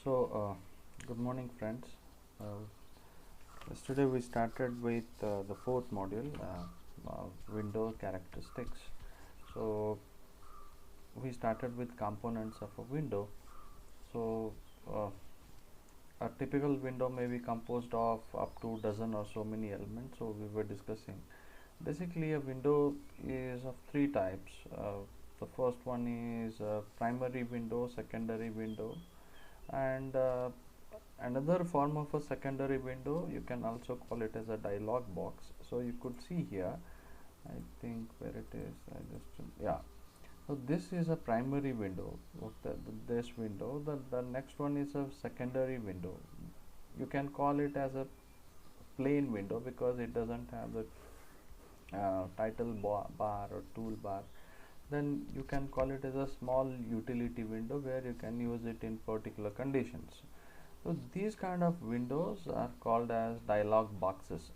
Good morning, friends. Uh, Yesterday we started with the fourth module, window characteristics. So, we started with components of a window. So, uh, a typical window may be composed of up to dozen or so many elements. So, we were discussing. Basically, a window is of three types. The first one is a primary window, secondary window, and another form of a secondary window, you can also call it as a dialog box. So you could see here, I think where it is, so this is a primary window of this window. The next one is a secondary window. You can call it as a plain window because it doesn't have the title bar or toolbar. Then you can call it as a small utility window where you can use it in particular conditions. So these kind of windows are called as dialog boxes,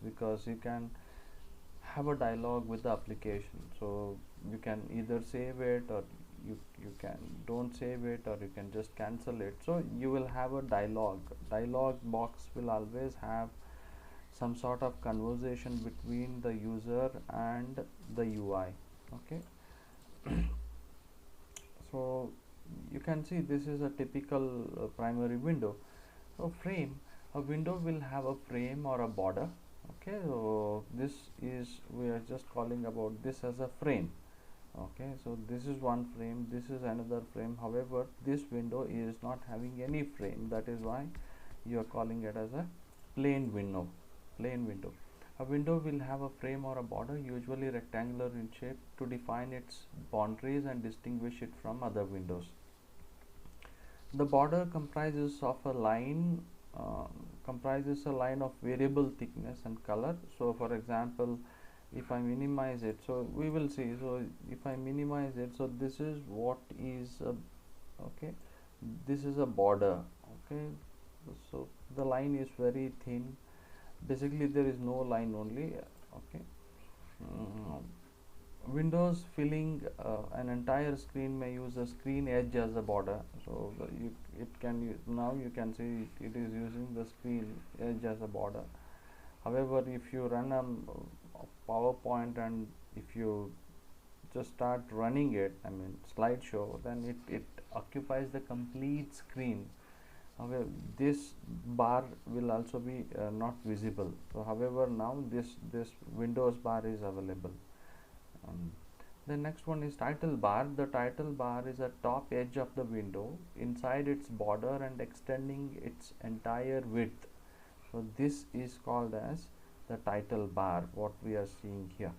because you can have a dialogue with the application. So you can either save it, or you can don't save it, or you can just cancel it. So you will have a dialog box will always have some sort of conversation between the user and the UI. Okay. So you can see this is a typical primary window. So frame, a window will have a frame or a border. Okay, so this is, we are just calling about this as a frame. Okay, so this is one frame, this is another frame. However, this window is not having any frame, that is why you are calling it as a plain window. A window will have a frame or a border, usually rectangular in shape, to define its boundaries and distinguish it from other windows. The border comprises of a line of variable thickness and color. So for example, if I minimize it, so we will see. So if I minimize it, so this is what is okay, this is a border. Okay, so the line is very thin. Basically there is no line only. Okay. Mm, Windows filling an entire screen may use a screen edge as a border. So now you can see it is using the screen edge as a border. However, if you run a PowerPoint, and if you just start running it, I mean slideshow, then it occupies the complete screen. However, this bar will also be not visible. So however, now this Windows bar is available. um, the next one is title bar. The title bar is a top edge of the window inside its border and extending its entire width. So this is called as the title bar, what we are seeing here.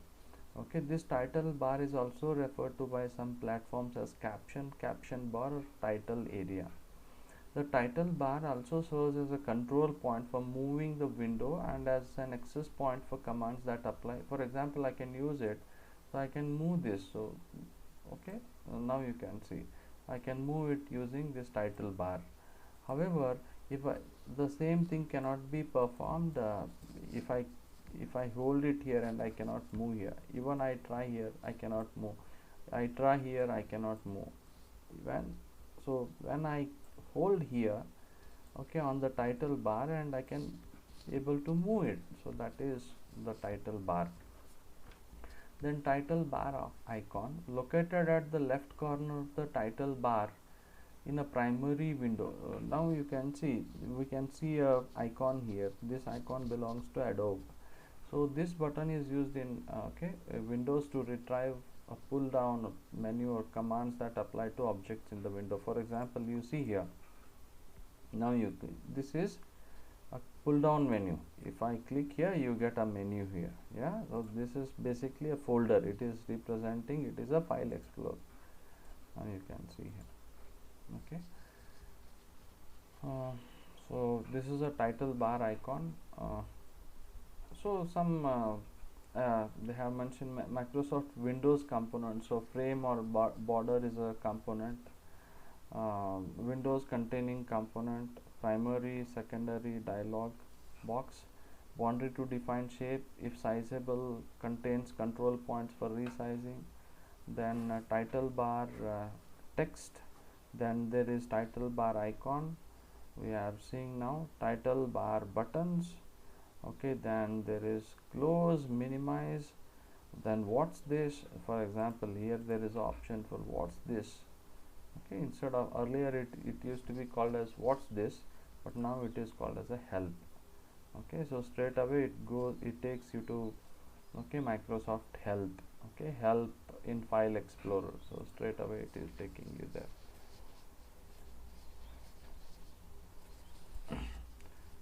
Okay, this title bar is also referred to by some platforms as caption bar, or title area. The title bar also serves as a control point for moving the window and as an access point for commands that apply. For example, I can use it, so I can move this. So okay, now you can see I can move it using this title bar. However, the same thing cannot be performed if I hold it here and I cannot move here. Even I try here, I cannot move. I try here, I cannot move. When I hold here, okay, on the title bar, and I can able to move it, so that is the title bar. Then title bar icon located at the left corner of the title bar in a primary window. Now you can see, we can see a icon here. This icon belongs to Adobe. So this button is used in Windows to retrieve a pull down menu or commands that apply to objects in the window. For example, you see here, now this is a pull down menu. If I click here, you get a menu here. Yeah, so this is basically a folder. It is representing, it is a file explorer. Now you can see here. Okay, so this is a title bar icon. So some they have mentioned Microsoft Windows component. So frame or border is a component. Windows containing component, primary, secondary, dialog box, boundary to define shape, if sizable, contains control points for resizing. Then title bar, text, Then there is title bar icon, we are seeing now title bar buttons. Okay, then there is close, minimize. Then what's this, for example here there is an option for what's this. Okay, instead of earlier it used to be called as what's this, but now it is called as a help. Okay, so straight away it takes you to, okay, Microsoft help. Okay, help in File Explorer, so straight away it is taking you there.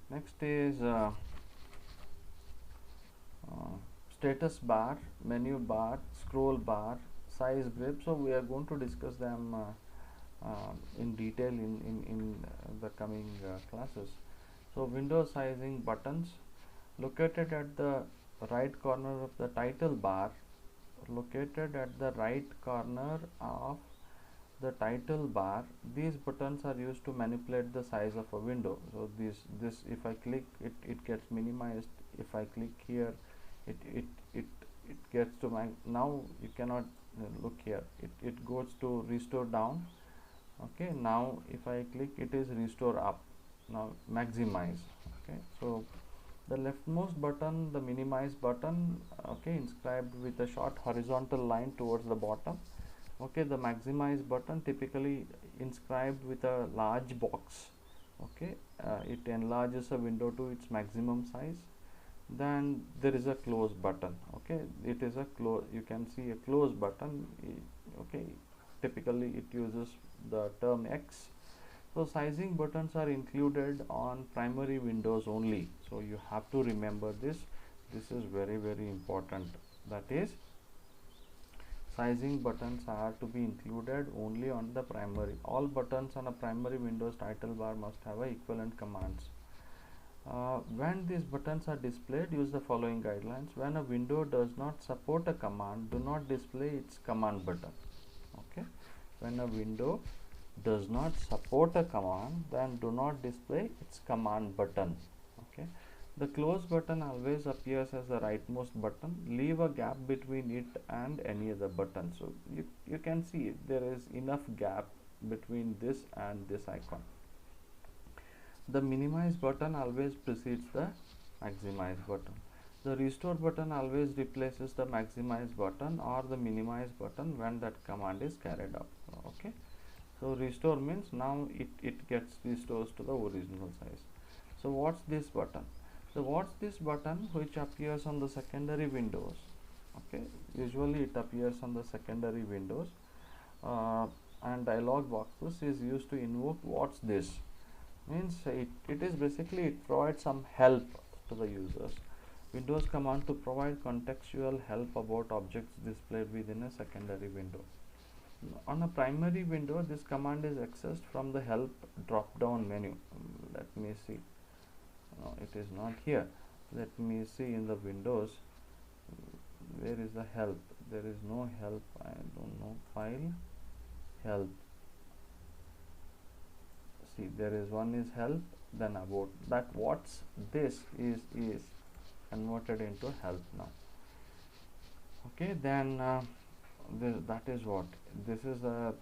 Next is status bar, menu bar, scroll bar, size grip. So we are going to discuss them in detail in the coming classes. So window sizing buttons located at the right corner of the title bar, located at the right corner of the title bar. These buttons are used to manipulate the size of a window. So this if I click it, it gets minimized. If I click here, it gets to my, now you cannot look here, it goes to restore down. Okay, now if I click it is restore up. Now maximize. Okay, so the leftmost button, the minimize button, okay, inscribed with a short horizontal line towards the bottom. Okay, the maximize button typically inscribed with a large box. Okay, it enlarges a window to its maximum size. Then there is a close button. Okay, it is a close, you can see a close button. Okay, typically it uses the term X. So sizing buttons are included on primary windows only, so you have to remember this. This is very important. That is, sizing buttons are to be included only on the primary. All buttons on a primary Windows title bar must have equivalent commands. When these buttons are displayed, use the following guidelines. When a window does not support a command, do not display its command button. Okay, when a window does not support a command, then do not display its command button. Okay, the close button always appears as the rightmost button. Leave a gap between it and any other button. So you can see there is enough gap between this and this icon. The minimize button always precedes the maximize button. The restore button always replaces the maximize button or the minimize button when that command is carried out. Okay, so restore means now it gets restores to the original size. So what's this button? So what's this button, which appears on the secondary windows? Okay, usually it appears on the secondary windows, and dialog boxes is used to invoke what's this. Means it is basically, it provides some help to the users. Windows command to provide contextual help about objects displayed within a secondary window. On a primary window, this command is accessed from the help drop down menu. Let me see. No, it is not here. Let me see in the windows. Where is the help? There is no help. I don't know. File, help. See, there is one is help, then about. That what's this is converted into help now. Okay, then that is what this is a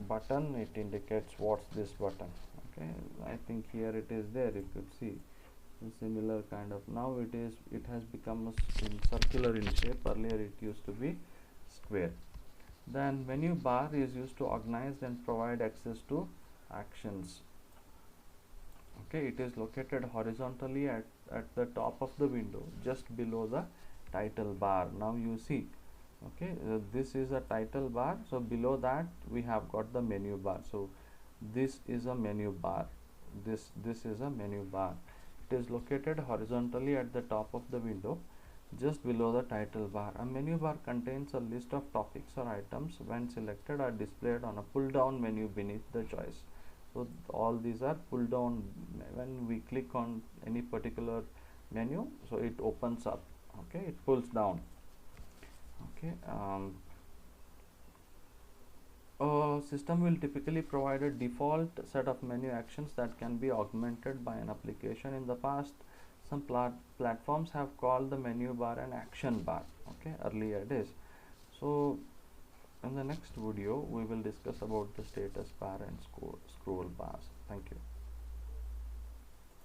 button. It indicates what's this button. Okay, I think here it is there. You could see similar kind of. Now it has become circular in shape. Earlier it used to be square. Then menu bar is used to organize and provide access to actions. Okay, it is located horizontally at the top of the window, just below the title bar. Now you see, okay, this is a title bar, so below that we have got the menu bar. So this is a menu bar, this is a menu bar. It is located horizontally at the top of the window, just below the title bar. A menu bar contains a list of topics or items. When selected, are displayed on a pull down menu beneath the choice. So all these are pull down. When we click on any particular menu, so it opens up. Okay, it pulls down. Okay, a system will typically provide a default set of menu actions that can be augmented by an application. In the past, some platforms have called the menu bar an action bar. Okay, earlier days. So In the next video we will discuss about the status bar and scroll bars. Thank you.